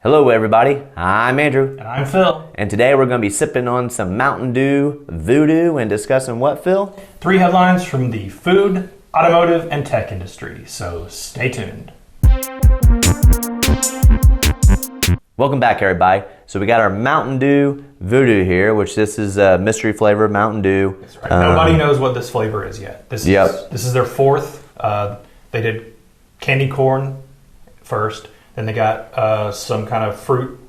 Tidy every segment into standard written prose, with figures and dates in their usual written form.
Hello everybody, I'm Andrew. And I'm Phil. And today we're going to be sipping on some Mountain Dew Voodoo and discussing what, Phil? 3 headlines from the food, automotive, and tech industry, so stay tuned. Welcome back everybody. So we got our Mountain Dew Voodoo here, which this is a mystery flavor of Mountain Dew. That's right. Nobody knows what this flavor is yet. This is their fourth. They did candy corn first. Then they got some kind of fruit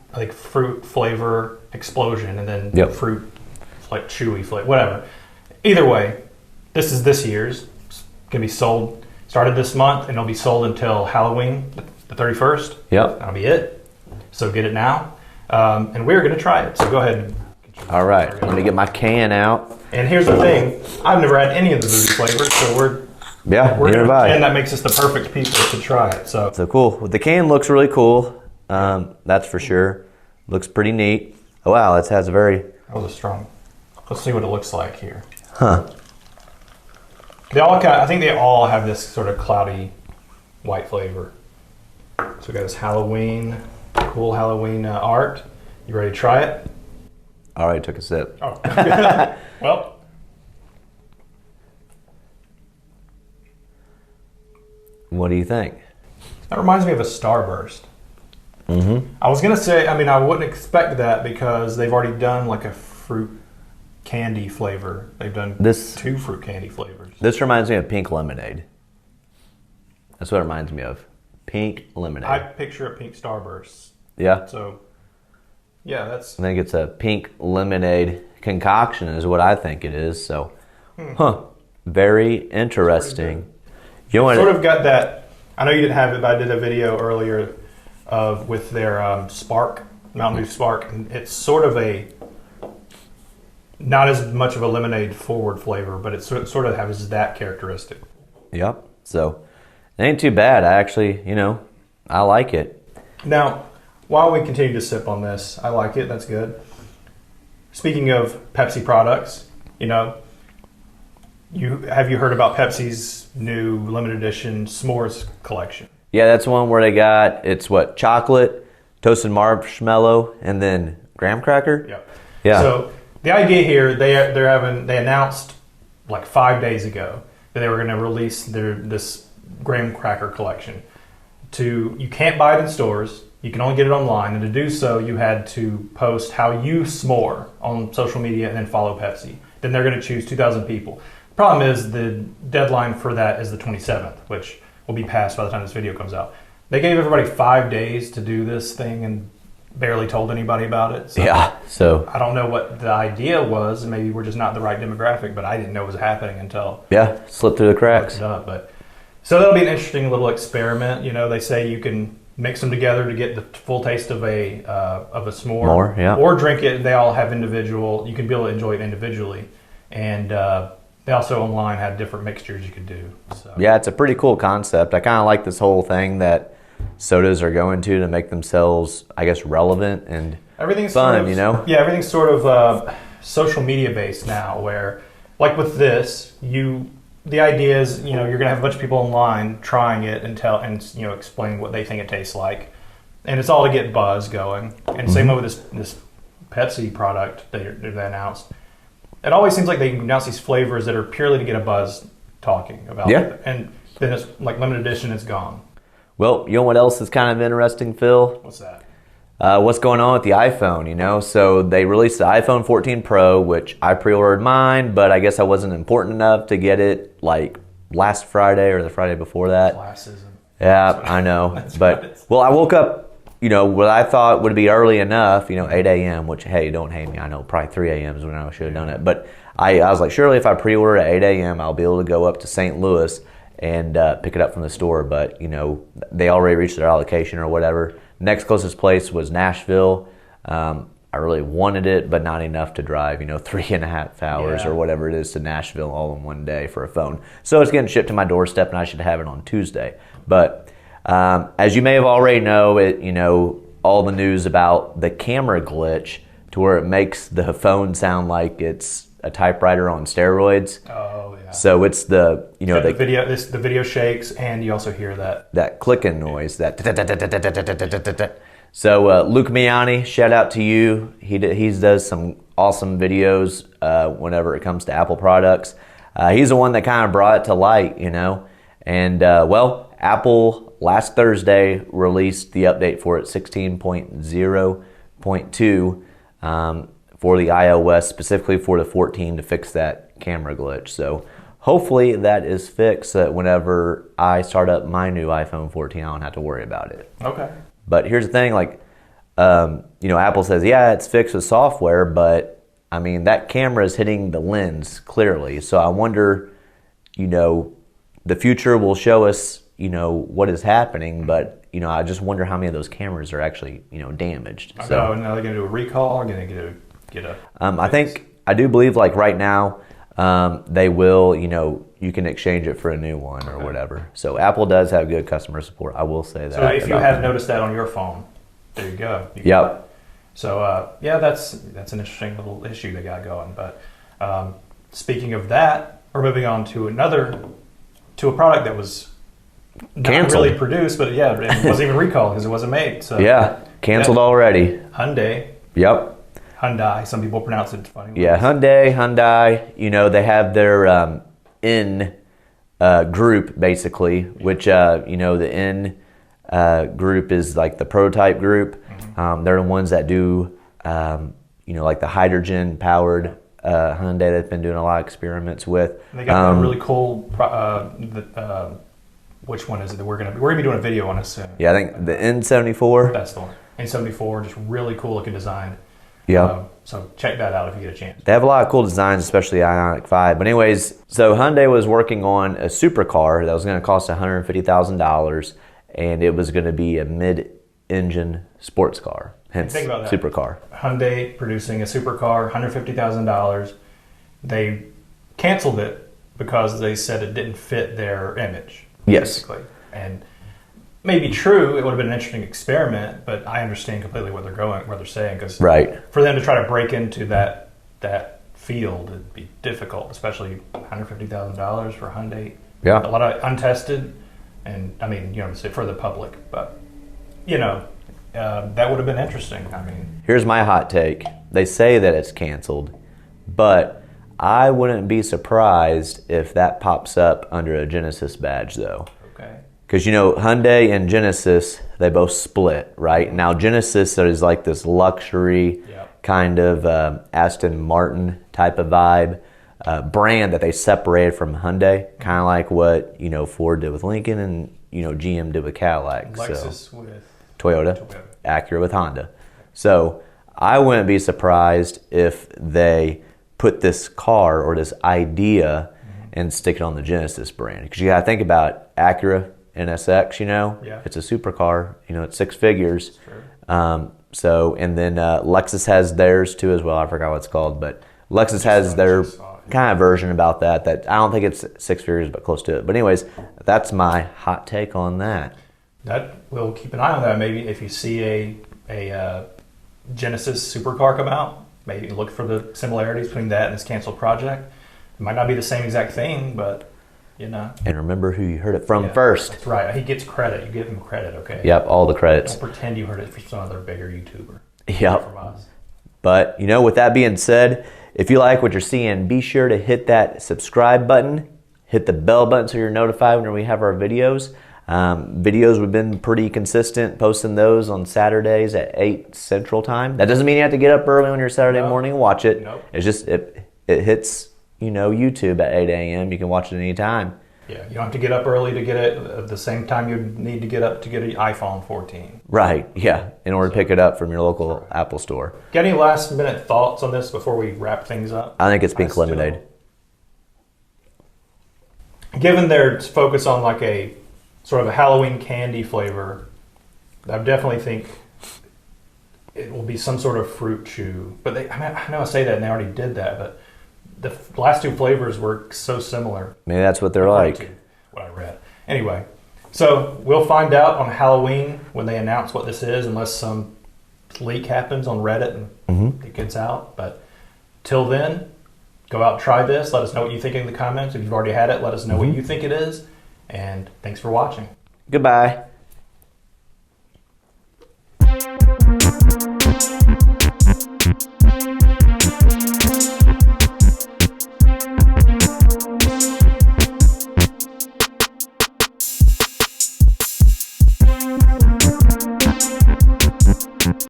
flavor explosion, and then fruit like chewy flavor, whatever. Either way, this is this year's. It's gonna be sold. Started this month, and it'll be sold until Halloween, the 31st. Yep. That'll be it. So get it now, and we're gonna try it. So go ahead. All right, I'm gonna get my can out. And here's the thing: I've never had any of the voodoo flavors, so we're neither have I. And that makes us the perfect people to try it. So cool. The can looks really cool. That's for sure. Looks pretty neat. Oh wow, it has a very... That was a strong. Let's see what it looks like here. Huh. I think they all have this sort of cloudy white flavor. So we got this cool Halloween art. You ready to try it? I already took a sip. Oh. Well. What do you think? That reminds me of a Starburst. Mm-hmm. I was going to say, I wouldn't expect that because they've already done like a fruit candy flavor. They've done 2 fruit candy flavors. This reminds me of pink lemonade. That's what it reminds me of. Pink lemonade. I picture a pink Starburst. Yeah? So, yeah, I think it's a pink lemonade concoction is what I think it is. So, very interesting. You know, sort of got that. I know you didn't have it, but I did a video earlier with their Spark, Mountain Dew Spark, and it's sort of not as much of a lemonade forward flavor, but it sort of has that characteristic. Yep. So it ain't too bad. I actually, I like it. Now, while we continue to sip on this, I like it. That's good. Speaking of Pepsi products, have you heard about Pepsi's new limited edition S'mores collection? Yeah, that's one where they got, it's what, chocolate, toasted marshmallow, and then graham cracker? Yep. Yeah. So the idea here, they announced like 5 days ago that they were going to release this graham cracker collection. You can't buy it in stores. You can only get it online, and to do so, you had to post how you s'more on social media and then follow Pepsi. Then they're going to choose 2,000 people. Problem is the deadline for that is the 27th, which will be passed by the time this video comes out. They gave everybody 5 days to do this thing and barely told anybody about it. So I don't know what the idea was. Maybe we're just not the right demographic, but I didn't know it was happening until slipped through the cracks. So that'll be an interesting little experiment. They say you can mix them together to get the full taste of a s'more, or drink it. They all have individual. You can be able to enjoy it individually, and they also online have different mixtures you could do. So. Yeah, it's a pretty cool concept. I kind of like this whole thing that sodas are going to make themselves, I guess, relevant and everything's fun, Yeah, everything's sort of social media based now, where, like with this, the idea is, you're going to have a bunch of people online trying it and explain what they think it tastes like. And it's all to get buzz going. And same way with this Pepsi product they announced. It always seems like they announce these flavors that are purely to get a buzz talking about it. And then it's like limited edition, it's gone. Well, you know what else is kind of interesting, Phil? What's that? What's going on with the iPhone, So they released the iPhone 14 Pro, which I pre-ordered mine, but I guess I wasn't important enough to get it like last Friday or the Friday before that. Classism. Yeah, I know. Well, I woke up, what I thought would be early enough, 8 a.m., which, hey, don't hate me. I know probably 3 a.m. is when I should have done it. But I was like, surely if I pre-order at 8 a.m., I'll be able to go up to St. Louis and pick it up from the store. But, they already reached their allocation or whatever. Next closest place was Nashville. I really wanted it, but not enough to drive, 3.5 hours or whatever it is to Nashville all in one day for a phone. So it's getting shipped to my doorstep, and I should have it on Tuesday. But as you may have already know, all the news about the camera glitch to where it makes the phone sound like it's a typewriter on steroids. Oh yeah. So it's the the video shakes, and you also hear that clicking noise, that So Luke Miani, shout out to you. He does some awesome videos whenever it comes to Apple products. He's the one that kind of brought it to light, you know. And well, Apple last Thursday released the update for it, 16.0.2 for the iOS, specifically for the 14 to fix that camera glitch. So hopefully that is fixed so that whenever I start up my new iPhone 14, I don't have to worry about it. Okay. But here's the thing, like, you know, Apple says, yeah, it's fixed with software, but I mean, that camera is hitting the lens clearly. So I wonder, you know, the future will show us, you know, what is happening, but, you know, I just wonder how many of those cameras are actually, you know, damaged. So now they're going to do a recall, or going to get a I do believe, like, right now, they will, you know, you can exchange it for a new one or whatever. So Apple does have good customer support. I will say that. So if you have noticed that on your phone, there you go. Yep. So yeah, that's an interesting little issue they got going. But speaking of that, we're moving on to a product that was not canceled. Really produced, but yeah, it wasn't even recalled because it wasn't made. So yeah, canceled already. Hyundai. Yep. Hyundai. Some people pronounce it funny. Yeah, Hyundai. You know, they have their N group basically, which you know, the N group is like the prototype group. They're the ones that do you know, like the hydrogen powered Hyundai. They've been doing a lot of experiments with. And they got a really cool. Which one is it that we're gonna be doing a video on it soon? Yeah, I think the N74. That's the one. N74, just really cool looking design. Yeah. So check that out if you get a chance. They have a lot of cool designs, especially the Ioniq 5. But anyways, so Hyundai was working on a supercar that was going to cost $150,000, and it was going to be a mid-engine sports car, hence think about that. supercar. Hyundai producing a supercar, $150,000. They canceled it because they said it didn't fit their image. Yes. Basically. And maybe true, it would have been an interesting experiment, but I understand completely what they're saying, because Right. for them to try to break into that field, it'd be difficult, especially $150,000 for Hyundai. Yeah. A lot of untested, and I mean, you know, for the public, but you know, that would have been interesting. I mean, Here's my hot take. They say that it's canceled, but I wouldn't be surprised if that pops up under a Genesis badge, though. okay. Because, you know, Hyundai and Genesis, they both split, right? Now, Genesis is like this luxury kind of Aston Martin type of vibe brand that they separated from Hyundai, kind of like what, you know, Ford did with Lincoln and, you know, GM did with Cadillac. Lexus with Toyota, Acura with Honda. So I wouldn't be surprised if they put this car or this idea and stick it on the Genesis brand. Because you got to think about Acura NSX, you know, it's a supercar, you know, it's six figures. So, and then Lexus has theirs too as well. I forgot what it's called, but Lexus has their kind of version about that I don't think it's six figures, but close to it. But anyways, that's my hot take on that. That we'll keep an eye on that. Maybe if you see a Genesis supercar come out, maybe look for the similarities between that and this canceled project. It might not be the same exact thing, but you know. And remember who you heard it from first. That's right. He gets credit. You give him credit, okay? Yep, all the credits. Don't pretend you heard it from some other bigger YouTuber. Yep. From us. But, you know, with that being said, if you like what you're seeing, be sure to hit that subscribe button, hit the bell button so you're notified when we have our videos. Videos, we've been pretty consistent posting those on Saturdays at 8 Central Time. That doesn't mean you have to get up early on your Saturday morning and watch it. Nope. It's just, it hits, you know, YouTube at 8 a.m. You can watch it anytime. Yeah, you don't have to get up early to get it at the same time you need to get up to get an iPhone 14. Right, yeah, in order to pick it up from your local Apple store. Got any last minute thoughts on this before we wrap things up? I think it's pink lemonade. Given their focus on like a sort of a Halloween candy flavor, I definitely think it will be some sort of fruit chew. But I know I say that and they already did that, but the last two flavors were so similar. Maybe that's what they're like. What I read. Anyway, so we'll find out on Halloween when they announce what this is, unless some leak happens on Reddit and it gets out. But till then, go out and try this. Let us know what you think in the comments. If you've already had it, let us know what you think it is. And thanks for watching. Goodbye.